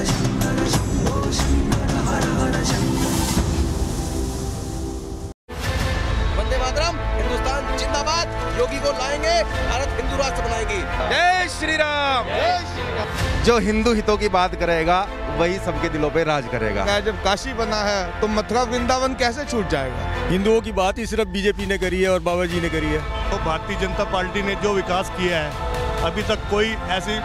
वंदे मातरम, हिंदुस्तान जिंदाबाद, योगी को लाएंगे, भारत हिंदू राष्ट्र बनाएगी। जय श्री राम। जो हिंदू हितों की बात करेगा वही सबके दिलों पे राज करेगा। जब काशी बना है तो मथुरा वृंदावन कैसे छूट जाएगा। हिंदुओं की बात ही सिर्फ बीजेपी ने करी है और बाबा जी ने करी है। तो भारतीय जनता पार्टी ने जो विकास किया है अभी तक कोई ऐसी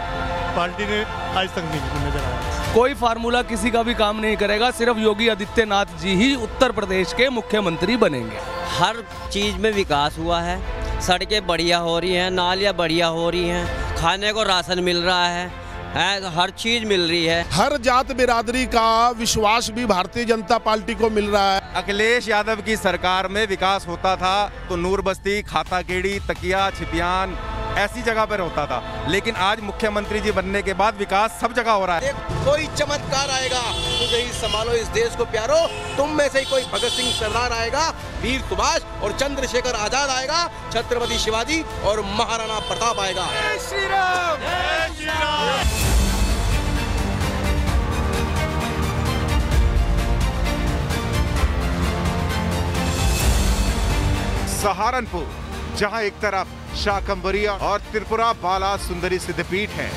पार्टी ने आज तक नहीं नजर आया। कोई फार्मूला किसी का भी काम नहीं करेगा, सिर्फ योगी आदित्यनाथ जी ही उत्तर प्रदेश के मुख्यमंत्री बनेंगे। हर चीज में विकास हुआ है, सड़कें बढ़िया हो रही हैं, नालियाँ बढ़िया हो रही हैं, खाने को राशन मिल रहा है, हर चीज मिल रही है। हर जात बिरादरी का विश्वास भी भारतीय जनता पार्टी को मिल रहा है। अखिलेश यादव की सरकार में विकास होता था तो नूर बस्ती, खाता केड़ी, तकिया, छिपियान ऐसी जगह पर होता था, लेकिन आज मुख्यमंत्री जी बनने के बाद विकास सब जगह हो रहा है। कोई चमत्कार आएगा, मुझे ही संभालो इस देश को प्यारो, तुम में से ही कोई भगत सिंह सरदार आएगा, वीर सुभाष और चंद्रशेखर आजाद आएगा, छत्रपति शिवाजी और महाराणा प्रताप आएगा। जय श्री राम। जय श्री राम। सहारनपुर, जहां एक तरफ शाकंभरी और त्रिपुरा बाला सुंदरी सिद्धपीठ है,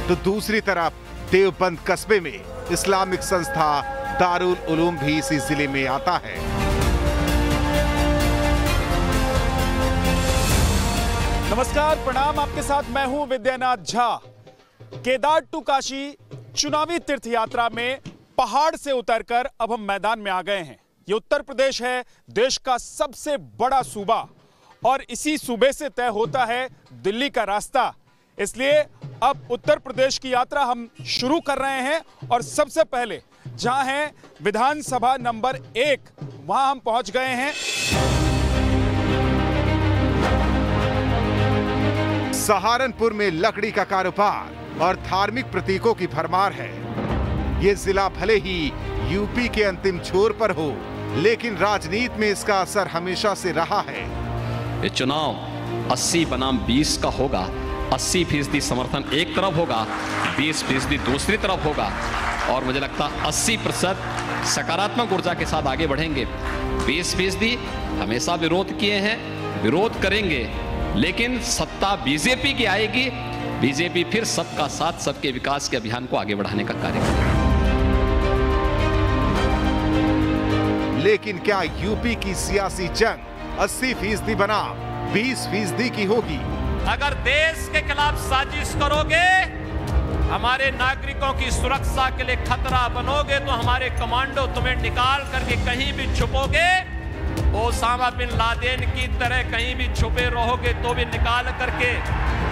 तो दूसरी तरफ देवबंद कस्बे में इस्लामिक संस्था दारुल उलूम भी इसी जिले में आता है। नमस्कार, प्रणाम। आपके साथ मैं हूं विद्यानाथ झा। केदार टू काशी चुनावी तीर्थ यात्रा में पहाड़ से उतरकर अब हम मैदान में आ गए हैं। ये उत्तर प्रदेश है, देश का सबसे बड़ा सूबा, और इसी सूबे से तय होता है दिल्ली का रास्ता। इसलिए अब उत्तर प्रदेश की यात्रा हम शुरू कर रहे हैं, और सबसे पहले जहां है विधानसभा नंबर 1, वहां हम पहुंच गए हैं। सहारनपुर में लकड़ी का कारोबार और धार्मिक प्रतीकों की भरमार है। ये जिला भले ही यूपी के अंतिम छोर पर हो, लेकिन राजनीति में इसका असर हमेशा से रहा है। ये चुनाव 80 बनाम 20 का होगा। 80% समर्थन एक तरफ होगा, 20% दूसरी तरफ होगा, और मुझे लगता 80% सकारात्मक ऊर्जा के साथ आगे बढ़ेंगे। 20% हमेशा विरोध किए हैं, विरोध करेंगे, लेकिन सत्ता बीजेपी की आएगी। बीजेपी फिर सबका साथ, सबके विकास के अभियान को आगे बढ़ाने का कार्य करेगी। लेकिन क्या यूपी की सियासी जंग 80% बनाम 20% की होगी? अगर देश के खिलाफ साजिश करोगे, हमारे नागरिकों की सुरक्षा के लिए खतरा बनोगे, तो हमारे कमांडो तुम्हें निकाल करके कहीं भी छुपोगे, ओसामा बिन लादेन की तरह कहीं भी छुपे रहोगे तो भी निकाल करके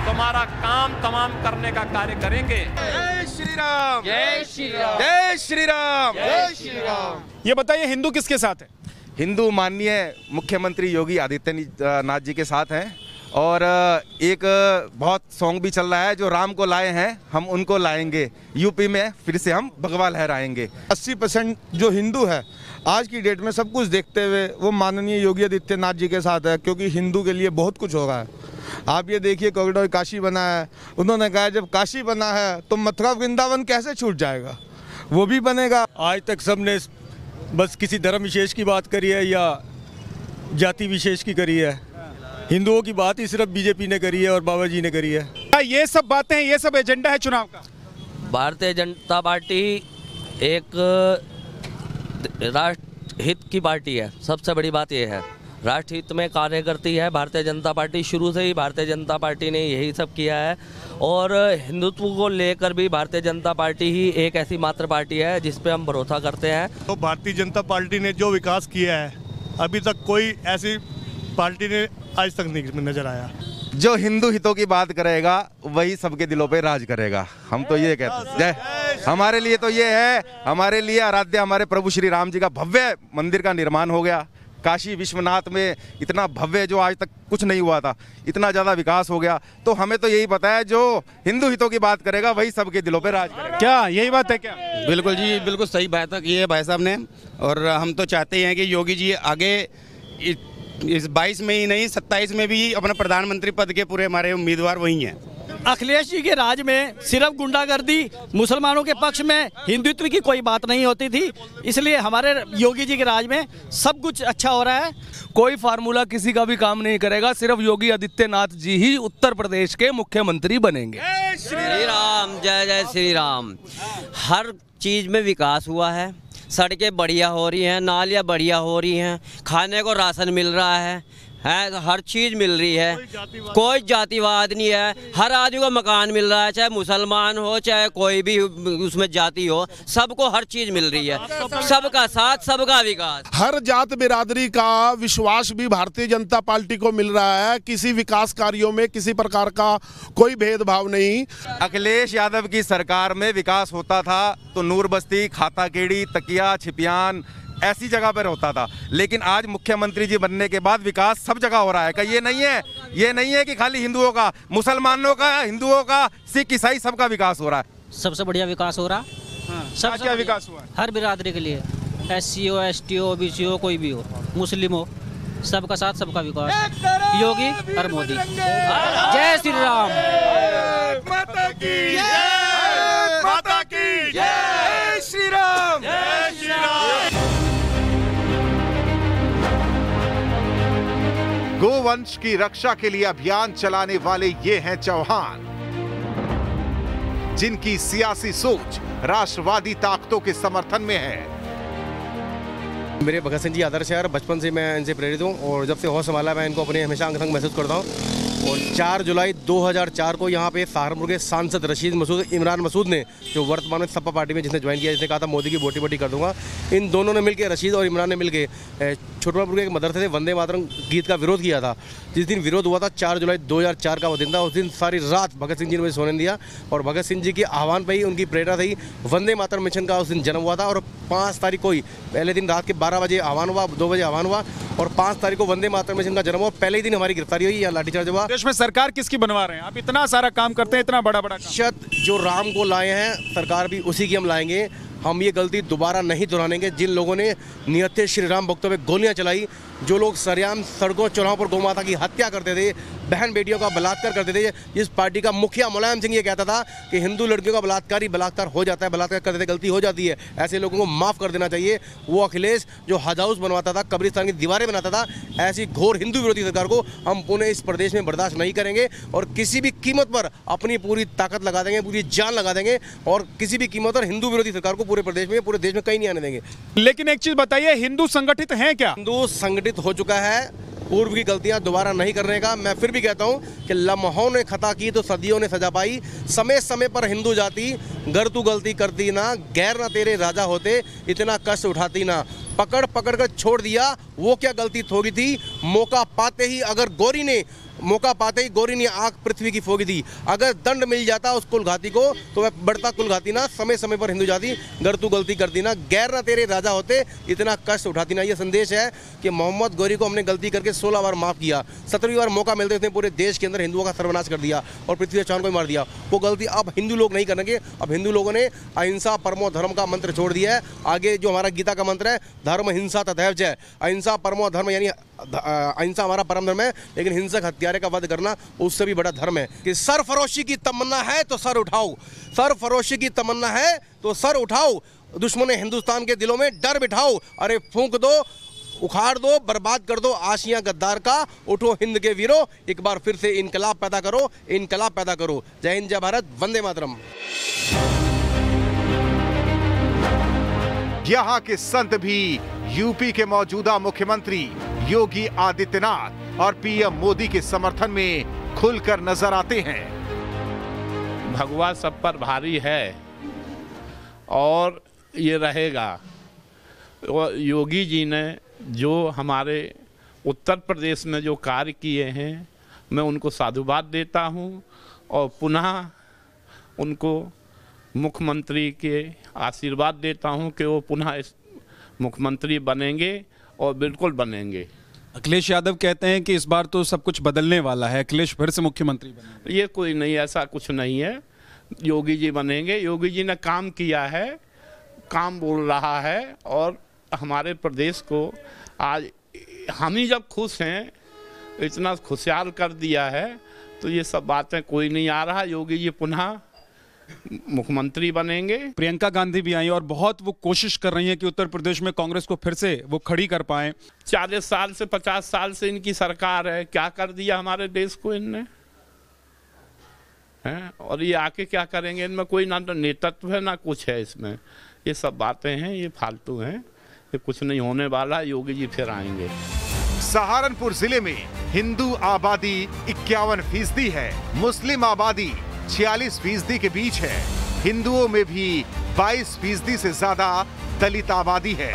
तुम्हारा काम तमाम करने का कार्य करेंगे। जय श्री राम। जय श्री राम। जय श्री राम। जय श्री राम। ये बताइए, हिंदू किसके साथ है? हिंदू माननीय मुख्यमंत्री योगी आदित्यनाथ जी के साथ हैं, और एक बहुत सॉन्ग भी चल रहा है, जो राम को लाए हैं हम उनको लाएंगे, यूपी में फिर से हम भगवा लहराएंगे। 80% जो हिंदू है आज की डेट में, सब कुछ देखते हुए वो माननीय योगी आदित्यनाथ जी के साथ है, क्योंकि हिंदू के लिए बहुत कुछ हो रहा है। आप ये देखिए, कॉरिडोर काशी बना है, उन्होंने कहा जब काशी बना है तो मथुरा वृंदावन कैसे छूट जाएगा, वो भी बनेगा। आज तक सबने बस किसी धर्म विशेष की बात करी है या जाति विशेष की करी है। हिंदुओं की बात ही सिर्फ बीजेपी ने करी है और बाबा जी ने करी है। ये सब बातें, ये सब एजेंडा है चुनाव का। भारतीय जनता पार्टी एक राष्ट्र हित की पार्टी है। सबसे बड़ी बात यह है, राष्ट्र हित में कार्य करती है भारतीय जनता पार्टी। शुरू से ही भारतीय जनता पार्टी ने यही सब किया है, और हिंदुत्व को लेकर भी भारतीय जनता पार्टी ही एक ऐसी मात्र पार्टी है जिस पे हम भरोसा करते हैं। तो भारतीय जनता पार्टी ने जो विकास किया है अभी तक कोई ऐसी पार्टी ने आज तक नहीं नजर आया। जो हिंदू हितों की बात करेगा वही सबके दिलों पे राज करेगा। हम तो ये कहते हैं, जय। हमारे लिए तो ये है, हमारे लिए आराध्य हमारे प्रभु श्री राम जी का भव्य मंदिर का निर्माण हो गया। काशी विश्वनाथ में इतना भव्य जो आज तक कुछ नहीं हुआ था, इतना ज़्यादा विकास हो गया। तो हमें तो यही पता है, जो हिंदू हितों की बात करेगा वही सबके दिलों पे राज करेगा। क्या यही बात है क्या? बिल्कुल जी, बिल्कुल सही बात की है भाई साहब ने, और हम तो चाहते हैं कि योगी जी आगे इस 22 में ही नहीं 27 में भी अपना प्रधानमंत्री पद के पूरे हमारे उम्मीदवार वही हैं। अखिलेश जी के राज में सिर्फ गुंडागर्दी, मुसलमानों के पक्ष में हिंदुत्व की कोई बात नहीं होती थी, इसलिए हमारे योगी जी के राज में सब कुछ अच्छा हो रहा है। कोई फार्मूला किसी का भी काम नहीं करेगा, सिर्फ योगी आदित्यनाथ जी ही उत्तर प्रदेश के मुख्यमंत्री बनेंगे। श्री राम, जय जय श्री राम। हर चीज में विकास हुआ है, सड़कें बढ़िया हो रही हैं, नालियाँ बढ़िया हो रही हैं, खाने को राशन मिल रहा है, हर चीज़ मिल रही है, कोई जातिवाद नहीं है, हर आदमी को मकान मिल रहा है, चाहे मुसलमान हो चाहे कोई भी उसमें जाति हो, सबको हर चीज़ मिल रही है, सबका साथ सबका विकास। हर जात बिरादरी का विश्वास भी भारतीय जनता पार्टी को मिल रहा है, किसी विकास कार्यों में किसी प्रकार का कोई भेदभाव नहीं। अखिलेश यादव की सरकार में विकास होता था तो नूर बस्ती, खाता केड़ी, तकिया, छिपियान ऐसी जगह पर होता था, लेकिन आज मुख्यमंत्री जी बनने के बाद विकास सब जगह हो रहा है। क्या ये नहीं है कि खाली हिंदुओं का, मुसलमानों का, हिंदुओं का, सिख ईसाई सबका विकास हो रहा है। सबसे बढ़िया विकास हो रहा। सब क्या विकास हुआ? हर बिरादरी के लिए, SC हो, ST हो, BC हो, कोई भी हो, मुस्लिम हो, सबका साथ सबका विकास, योगी और मोदी। जय श्री राम। माता की जय, माता की जय, श्री राम, जय श्री राम। गोवंश की रक्षा के लिए अभियान चलाने वाले ये हैं चौहान, जिनकी सियासी सोच राष्ट्रवादी ताकतों के समर्थन में है। मेरे भगत सिंह जी आदर्श है और बचपन से मैं इनसे प्रेरित हूँ और जब से होश संभाला मैं इनको अपने हमेशा अंग संग महसूस करता हूँ। और 4 जुलाई 2004 को यहाँ पे सहारनपुर के सांसद रशीद मसूद, इमरान मसूद ने, जो वर्तमान में सपा पार्टी में जिसने ज्वाइन किया, जिसने कहा था मोदी की बोटी बोटी कर दूंगा, इन दोनों ने मिलकर, रशीद और इमरान ने मिलकर छोटवापुर के एक मदरसे से वंदे मातरम गीत का विरोध किया था। जिस दिन विरोध हुआ था 4 जुलाई 2004 का वो दिन था, उस दिन सारी रात भगत सिंह जी ने मुझे सोने दिया और भगत सिंह जी के आह्वान पर ही, उनकी प्रेरणा से ही वंदे मातरम मिशन का उस दिन जन्म हुआ था। और 5 तारीख को ही, पहले दिन रात के 12 बजे आह्वान हुआ, 2 बजे आह्वान हुआ और 5 तारीख को वंदे मातरम मिशन का जन्म हुआ। पहले ही दिन हमारी गिरफ्तारी हुई, यहाँ लाठीचार्ज हुआ। देश में सरकार किसकी बनवा रहे हैं? आप इतना सारा काम करते हैं, इतना बड़ा बड़ा काम। जो राम को लाए हैं, सरकार भी उसी की हम लाएंगे। हम ये गलती दोबारा नहीं दोहराएंगे। जिन लोगों ने निहत्थे श्री राम भक्तों पे गोलियां चलाई, जो लोग सरेआम सड़कों चौराहों पर गौ माता की हत्या करते थे, बहन बेटियों का बलात्कार करते थे, जिस पार्टी का मुखिया मुलायम सिंह ये कहता था कि हिंदू लड़कियों का बलात्कार हो जाता है, बलात्कार करते थे गलती हो जाती है, ऐसे लोगों को माफ़ कर देना चाहिए। वो अखिलेश जो हज हाउस बनवाता था, कब्रिस्तान की दीवारें बनाता था, ऐसी घोर हिंदू विरोधी सरकार को हम पुणे इस प्रदेश में बर्दाश्त नहीं करेंगे और किसी भी कीमत पर अपनी पूरी ताकत लगा देंगे, पूरी जान लगा देंगे और किसी भी कीमत पर हिंदू विरोधी सरकार को पूरे प्रदेश में कहीं नहीं आने देंगे। लेकिन एक चीज बताइए, हिंदू संगठित हैं क्या? हिंदू संगठित हो चुका है, पूर्व की गलतियां दोबारा नहीं करने का। मैं फिर भी कहता हूं कि लम्हों ने खता की तो सदियों ने सजा पाई। समय समय पर हिंदू जाति गर तू गलती करती ना, गैर ना तेरे राजा होते, इतना कष्ट उठाती ना, पकड़ पकड़ कर छोड़ दिया, वो क्या गलती थोड़ी थी। मौका पाते ही गोरी ने आंख पृथ्वी की फोगी थी। अगर दंड मिल जाता उस कुलघाती को तो वह बढ़ता कुलघाती ना। समय समय पर हिंदू जाति गर तू गलती करती ना, गैर ना तेरे राजा होते, इतना कष्ट उठाती ना। ये संदेश है कि मोहम्मद गौरी को हमने गलती करके 16 बार माफ़ किया, 17वीं बार मौका मिलते उसने पूरे देश के अंदर हिंदुओं का सर्वनाश कर दिया और पृथ्वी चौहान को मार दिया। वो गलती अब हिंदू लोग नहीं करेंगे। अब हिंदू लोगों ने अहिंसा परमो धर्म का मंत्र छोड़ दिया है। आगे जो हमारा गीता का मंत्र है, धर्म हिंसा तथैव जय, अहिंसा परमो धर्म, यानी अहिंसा हमारा परम धर्म है, लेकिन हिंसक हत्यारे का वध करना उससे भी बड़ा धर्म है। कि सरफरोशी की तमन्ना है तो सर उठाओ, सरफरोशी की तमन्ना है तो सर उठाओ, दुश्मन हिंदुस्तान के दिलों में डर बिठाओ। अरे फूंक दो, उखाड़ दो, बर्बाद कर दो आशियां गद्दार का, उठो हिंद के वीरों, एक बार फिर से इनकलाब पैदा करो, इनकलाब पैदा करो। जय हिंद, जय भारत, वंदे मातरम। यहाँ के संत भी यूपी के मौजूदा मुख्यमंत्री योगी आदित्यनाथ और पीएम मोदी के समर्थन में खुलकर नजर आते हैं। भगवा सब पर भारी है और ये रहेगा। योगी जी ने जो हमारे उत्तर प्रदेश में जो कार्य किए हैं, मैं उनको साधुवाद देता हूं और पुनः उनको मुख्यमंत्री के आशीर्वाद देता हूं कि वो पुनः इस मुख्यमंत्री बनेंगे और बिल्कुल बनेंगे। अखिलेश यादव कहते हैं कि इस बार तो सब कुछ बदलने वाला है, अखिलेश फिर से मुख्यमंत्री बनेंगे। ये कोई नहीं, ऐसा कुछ नहीं है। योगी जी बनेंगे। योगी जी ने काम किया है, काम बोल रहा है और हमारे प्रदेश को आज हम ही जब खुश हैं, इतना खुशहाल कर दिया है, तो ये सब बातें कोई नहीं आ रहा। योगी जी पुनः मुख्यमंत्री बनेंगे। प्रियंका गांधी भी आई और बहुत वो कोशिश कर रही हैं कि उत्तर प्रदेश में कांग्रेस को फिर से वो खड़ी कर पाएं। 40 साल से 50 साल से इनकी सरकार है, क्या कर दिया हमारे देश को इनने, हैं? और ये आके क्या करेंगे? इनमें कोई ना तो नेतृत्व है ना कुछ है इसमें। ये सब बातें हैं, ये फालतू हैं, ये कुछ नहीं होने वाला। योगी जी फिर आएंगे। सहारनपुर जिले में हिंदू आबादी 51% है, मुस्लिम आबादी 46% के बीच है। हिंदुओं में भी 22% से ज्यादा दलित आबादी है।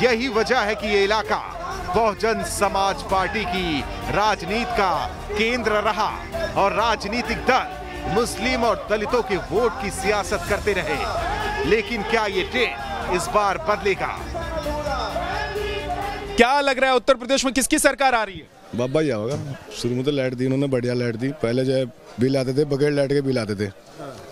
यही वजह है कि ये इलाका बहुजन समाज पार्टी की राजनीति का केंद्र रहा और राजनीतिक दल मुस्लिम और दलितों के वोट की सियासत करते रहे। लेकिन क्या ये ट्रेंड इस बार बदलेगा? क्या लग रहा है उत्तर प्रदेश में किसकी सरकार आ रही है? बाबा ही होगा। शुरू में तो लाइट दी उन्होंने, बढ़िया लाइट दी। पहले जो है बिल आते थे, बगैर लाइट के बिल आते थे,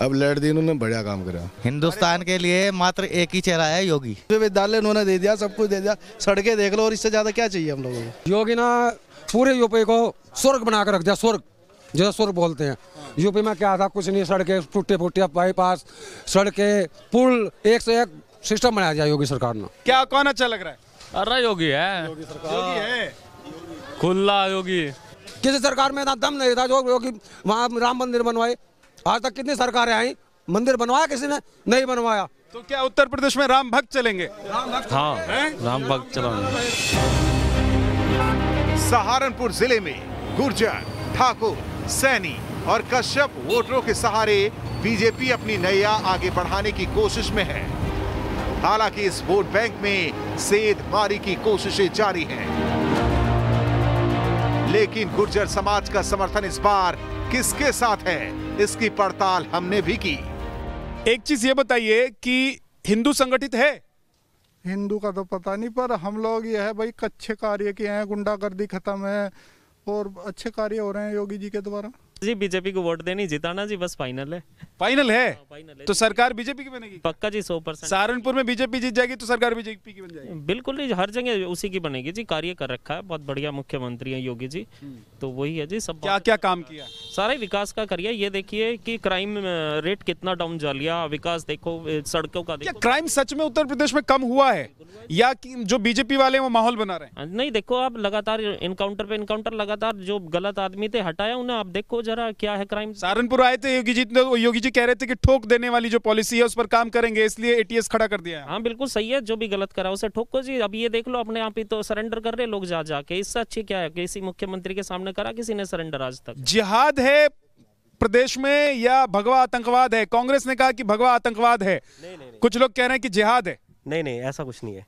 अब लाइट दी उन्होंने, बढ़िया काम करा। हिंदुस्तान के लिए मात्र एक ही चेहरा है, योगी। विद्यालय उन्होंने दे दिया, सब कुछ दे दिया, सड़कें देख लो, और इससे ज्यादा क्या चाहिए हम लोगों को? योगी ना पूरे यूपी को स्वर्ग बना कर रख दिया, स्वर्ग, जैसा स्वर्ग बोलते हैं। यूपी में क्या था? कुछ नहीं, सड़कें टूटे फूटे बाईपास, सड़कें, पुल, एक से एक सिस्टम बनाया दिया योगी सरकार ने। क्या कौन अच्छा लग रहा है? अरे योगी है, योगी है, खुला योगी। किसी सरकार में इतना दम नहीं था जो योगी वहाँ राम मंदिर बनवाए। आज तक कितनी सरकारें आई, मंदिर बनवाया किसी ने? नहीं बनवाया। तो क्या उत्तर प्रदेश में राम भक्त चलेंगे? हाँ, राम भक्त चलेंगे। सहारनपुर जिले में गुर्जर, ठाकुर, सैनी और कश्यप वोटरों के सहारे बीजेपी अपनी नैया आगे बढ़ाने की कोशिश में है। हालांकि इस वोट बैंक में सेध मारी की कोशिशें जारी हैं। लेकिन गुर्जर समाज का समर्थन इस बार किसके साथ है, इसकी पड़ताल हमने भी की। एक चीज ये बताइए कि हिंदू संगठित है? हिंदू का तो पता नहीं, पर हम लोग ये है भाई, अच्छे कार्य किए हैं, गुंडागर्दी खत्म है और अच्छे कार्य हो रहे हैं योगी जी के द्वारा। जी बीजेपी को वोट देनी, जिताना जी, बस फाइनल है। फाइनल है? फाइनल है। तो सरकार बीजेपी की बनेगी? पक्का जी, 100%। सहारनपुर में बीजेपी जीत जाएगी तो सरकार बीजेपी की बन जाएगी? बिल्कुल नहीं, हर जगह उसी की बनेगी जी। कार्य कर रखा है, बहुत बढ़िया मुख्यमंत्री है योगी जी, तो वही है जी। सब क्या क्या काम किया? सारा विकास का करिए। ये देखिए कि क्राइम रेट कितना डाउन जा लिया, विकास देखो, सड़कों का देखो। क्राइम सच में उत्तर प्रदेश में कम हुआ है या कि जो बीजेपी वाले वो माहौल बना रहे हैं? नहीं, देखो आप लगातार इनकाउंटर पे इनकाउंटर, लगातार जो गलत आदमी थे हटाया उन्हें, आप देखो जरा क्या है क्राइम। सहारनपुर आए थे योगी जी कह रहे थे कि ठोक देने वाली जो पॉलिसी है उस पर काम करेंगे, इसलिए एटीएस खड़ा कर दिया है। हाँ बिल्कुल सही है, जो भी गलत करा उसे ठोको जी। अब ये देख लो, अपने आप ही तो सरेंडर कर रहे लोग जा जाके। इससे अच्छी क्या है? किसी मुख्यमंत्री के सामने करा किसी ने सरेंडर आज तक? जिहाद है प्रदेश में या भगवा आतंकवाद है? कांग्रेस ने कहा कि भगवा आतंकवाद है, कुछ लोग कह रहे हैं कि जिहाद है। नहीं नहीं, ऐसा कुछ नहीं है,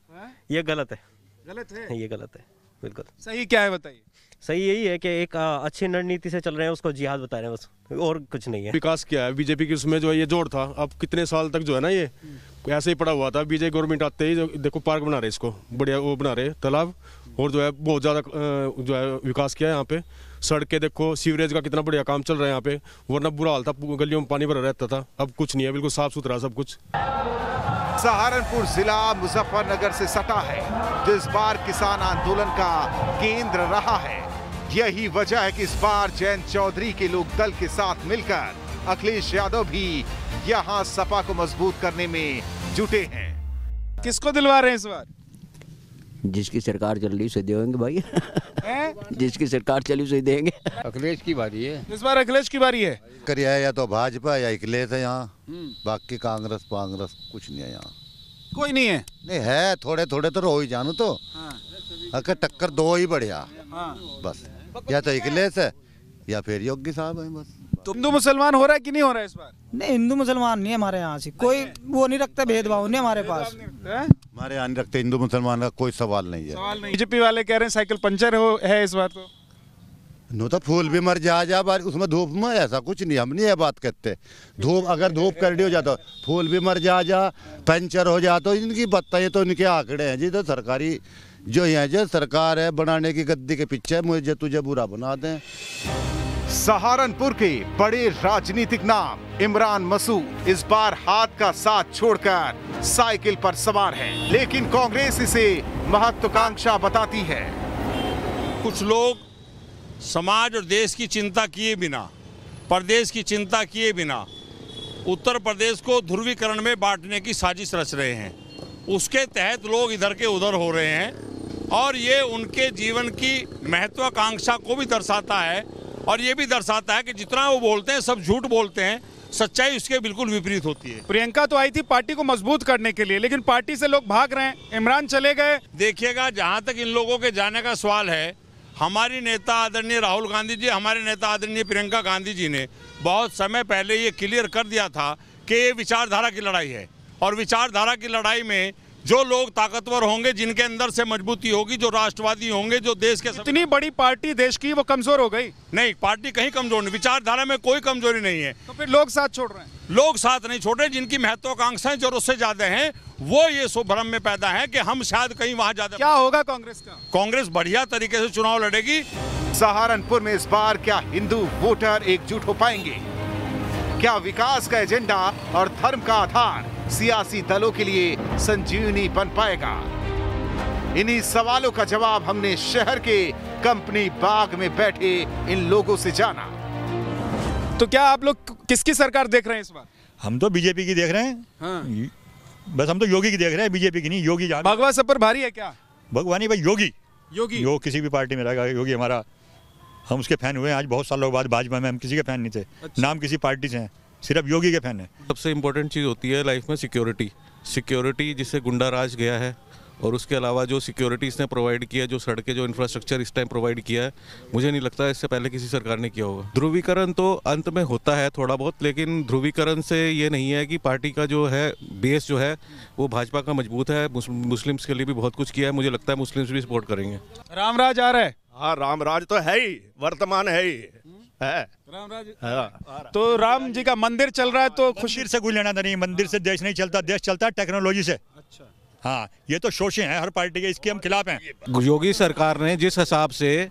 ये गलत है। गलत है? ये गलत है, बिल्कुल। सही क्या है बताइए? सही यही है कि एक अच्छी रणनीति से चल रहे हैं, उसको जिहाद बता रहे हैं, बस, और कुछ नहीं है। विकास किया है बीजेपी की, उसमें जो है ये जोड़ था। अब कितने साल तक जो है ना ये ऐसे ही पड़ा हुआ था। बीजेपी गवर्नमेंट आते ही देखो पार्क बना रहे, इसको बढ़िया वो बना रहे, तालाब, और जो है बहुत ज़्यादा जो है विकास किया है यहाँ पे। सड़कें देखो, सीवरेज का कितना बढ़िया काम चल रहा है यहाँ पे, वरना बुरा हाल था, गलियों में पानी भरा रहता था, अब कुछ नहीं है, बिल्कुल साफ सुथरा सब कुछ। सहारनपुर जिला मुजफ्फरनगर से सटा है, जो इस बार किसान आंदोलन का केंद्र रहा है। यही वजह है कि इस बार जयंत चौधरी के लोक दल के साथ मिलकर अखिलेश यादव भी यहां सपा को मजबूत करने में जुटे हैं। किसको दिलवा रहे हैं इस बार? जिसकी सरकार चल रही उसे देंगे भाई। जिसकी सरकार चली उसे देंगे। अखिलेश की बारी है इस बार, अखिलेश की बारी है। करिया या तो भाजपा या अखिलेश है यहाँ, बाकी कांग्रेस कुछ नहीं है यहाँ। कोई नहीं है? नहीं है, थोड़े थोड़े तो रो ही जानू तो अगर टक्कर दो ही बढ़िया, बस, या तो अखिलेश है या फिर योगी साहब है, बस। तो हिंदू मुसलमान हो रहा है कि नहीं हो रहा है इस बार? नहीं, हिंदू मुसलमान नहीं है हमारे यहाँ से, कोई वो नहीं रखता भेदभाव नहीं हमारे पास। हमारे यहाँ नहीं रखते, हिंदू मुसलमान का कोई सवाल नहीं है। सवाल नहीं। बीजेपी वाले कह रहे हैं साइकिल पंचर है इस बार तो। नो तो फूल भी मर जा बार उसमें धूप में, ऐसा कुछ नहीं, हम नहीं ये बात कहते। धूप अगर धूप करनी हो जाता, फूल भी मर जा पंचर हो जा, तो इनकी बताइए तो इनके आंकड़े हैं जी। तो सरकारी जो यहाँ जो सरकार है बनाने की गद्दी के पीछे, मुझे तुझे बुरा बना दें। सहारनपुर के बड़े राजनीतिक नाम इमरान मसूद इस बार हाथ का साथ छोड़कर साइकिल पर सवार है, लेकिन कांग्रेस इसे महत्वाकांक्षा बताती है। कुछ लोग समाज और देश की चिंता किए बिना, प्रदेश की चिंता किए बिना उत्तर प्रदेश को ध्रुवीकरण में बांटने की साजिश रच रहे हैं। उसके तहत लोग इधर के उधर हो रहे हैं और ये उनके जीवन की महत्वाकांक्षा को भी दर्शाता है और ये भी दर्शाता है कि जितना वो बोलते हैं सब झूठ बोलते हैं, सच्चाई उसके बिल्कुल विपरीत होती है। प्रियंका तो आई थी पार्टी को मजबूत करने के लिए, लेकिन पार्टी से लोग भाग रहे हैं, इमरान चले गए। देखिएगा, जहाँ तक इन लोगों के जाने का सवाल है, हमारी नेता आदरणीय राहुल गांधी जी, हमारे नेता आदरणीय प्रियंका गांधी जी ने बहुत समय पहले ये क्लियर कर दिया था कि ये विचारधारा की लड़ाई है और विचारधारा की लड़ाई में जो लोग ताकतवर होंगे, जिनके अंदर से मजबूती होगी, जो राष्ट्रवादी होंगे, जो देश के इतनी बड़ी पार्टी देश की, वो कमजोर हो गई? नहीं, पार्टी कहीं कमजोर नहीं, विचारधारा में कोई कमजोरी नहीं है। तो फिर लोग साथ छोड़ रहे हैं? लोग साथ नहीं छोड़ रहे, जिनकी महत्वाकांक्षाएं जरूरत से ज्यादा हैं, वो ये भ्रम में पैदा है कि हम शायद कहीं वहां ज्यादा। क्या होगा कांग्रेस का? कांग्रेस बढ़िया तरीके से चुनाव लड़ेगी। सहारनपुर में इस बार क्या हिंदू वोटर एकजुट हो पाएंगे? क्या विकास का एजेंडा और धर्म का आधार सियासी दलों के लिए संजीवनी बन पाएगा? इन्हीं सवालों का जवाब हमने शहर के कंपनी बाग में बैठे इन लोगों से जाना। तो क्या आप लोग किसकी सरकार देख रहे हैं इस बार? हम तो बीजेपी की देख रहे हैं। हाँ। बस हम तो योगी की देख रहे हैं, बीजेपी की नहीं। योगी भगवा सब पर भारी है क्या? भगवानी भाई योगी योग किसी भी पार्टी में रहेगा। योगी हमारा, हम उसके फैन हुए हैं आज बहुत सालों बाद। भाजपा में हम किसी के फैन नहीं थे। अच्छा। नाम किसी पार्टी से हैं, सिर्फ योगी के फैन है। सबसे इम्पोर्टेंट चीज़ होती है लाइफ में सिक्योरिटी जिससे गुंडा राज गया है, और उसके अलावा जो सिक्योरिटी इसने प्रोवाइड किया, जो सड़कें, जो इंफ्रास्ट्रक्चर इस टाइम प्रोवाइड किया है, मुझे नहीं लगता इससे पहले किसी सरकार ने किया होगा। ध्रुवीकरण तो अंत में होता है थोड़ा बहुत, लेकिन ध्रुवीकरण से ये नहीं है कि पार्टी का जो है बेस जो है वो भाजपा का मजबूत है। मुस्लिम्स के लिए भी बहुत कुछ किया है, मुझे लगता है मुस्लिम्स भी सपोर्ट करेंगे। रामराज आ रहा है? हाँ, रामराज तो है ही, वर्तमान है ही है। रामराज तो राम जी का मंदिर चल रहा है, तो खुशी से कोई लेना नहीं। मंदिर से देश नहीं चलता, देश चलता है टेक्नोलॉजी से। अच्छा। हाँ, ये तो शोषण है हर पार्टी के, इसके हम खिलाफ हैं। योगी सरकार ने जिस हिसाब से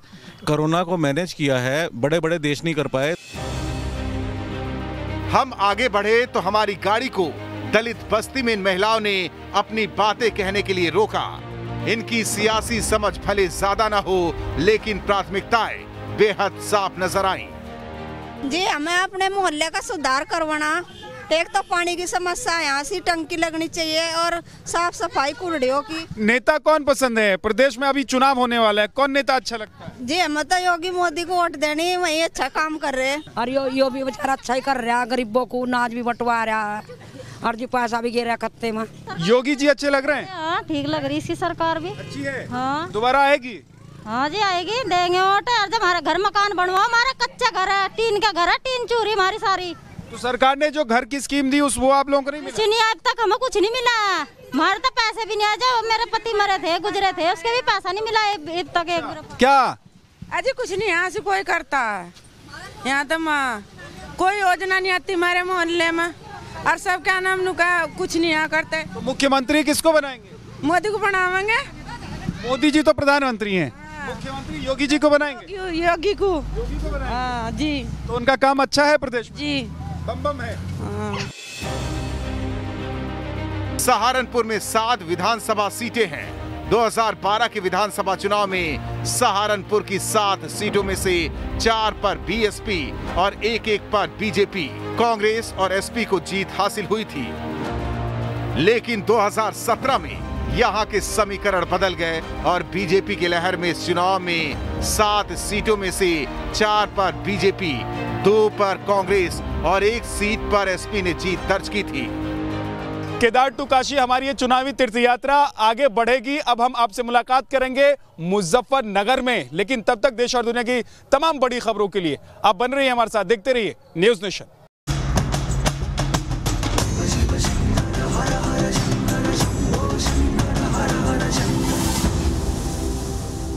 कोरोना को मैनेज किया है, बड़े बड़े देश नहीं कर पाए। हम आगे बढ़े तो हमारी गाड़ी को दलित बस्ती में इन महिलाओं ने अपनी बातें कहने के लिए रोका। इनकी सियासी समझ भले ज्यादा ना हो, लेकिन प्राथमिकताएं बेहद साफ नजर आई। जी, हमें अपने मोहल्ले का सुधार करवाना। एक तो पानी की समस्या, यहाँ से टंकी लगनी चाहिए और साफ सफाई कूड़ियों की। नेता कौन पसंद है? प्रदेश में अभी चुनाव होने वाला है, कौन नेता अच्छा लगता है? जी, हमें तो योगी मोदी को वोट देनी, वही अच्छा काम कर रहे हैं। और यो भी बेचारा अच्छा ही कर रहा है, गरीबों को अनाज भी बंटवा रहा है और जो पैसा भी गिर खत्ते में। योगी जी अच्छे लग रहे हैं? हाँ, ठीक लग रही, इसकी सरकार भी अच्छी है। हाँ, दोबारा आएगी? हाँ जी, आएगी, देंगे वोट। और जब हमारा घर मकान बनवाओ, हमारा कच्चा घर है, टीन का घर है, टीन चूरी हमारी सारी। तो सरकार ने जो घर की स्कीम दी, उस वो आप लोगों को नहीं मिला? कुछ नहीं, अब तक हमें कुछ नहीं मिला। हमारे तो पैसे भी नहीं आए। जब मेरे पति मरे थे, गुजरे थे, उसके भी पैसा नहीं मिला अब तक। क्या अजी कुछ नहीं यहाँ से कोई करता है। यहाँ तो कोई योजना नहीं आती हमारे मोहल्ले में, और सब क्या नाम नुका कुछ नहीं यहाँ करते। तो मुख्यमंत्री किसको बनाएंगे? मोदी को बनाएंगे। मोदी जी तो प्रधानमंत्री हैं। मुख्यमंत्री योगी जी को बनाएंगे? योगी को बनाएंगे। जी, तो उनका काम अच्छा है प्रदेश में? जी, बम बम है। सहारनपुर में 7 विधानसभा सीटें हैं। 2012 के विधानसभा चुनाव में सहारनपुर की 7 सीटों में से 4 पर बीएसपी और 1 पर बीजेपी, कांग्रेस और एसपी को जीत हासिल हुई थी। लेकिन 2017 में यहाँ के समीकरण बदल गए और बीजेपी की लहर में इस चुनाव में 7 सीटों में से 4 पर बीजेपी, 2 पर कांग्रेस और 1 सीट पर एसपी ने जीत दर्ज की थी। केदार टू काशी हमारी ये चुनावी तीर्थ यात्रा आगे बढ़ेगी। अब हम आपसे मुलाकात करेंगे मुजफ्फरनगर में, लेकिन तब तक देश और दुनिया की तमाम बड़ी खबरों के लिए आप बन रही हैं हमारे साथ, देखते रहिए न्यूज़ नेशन।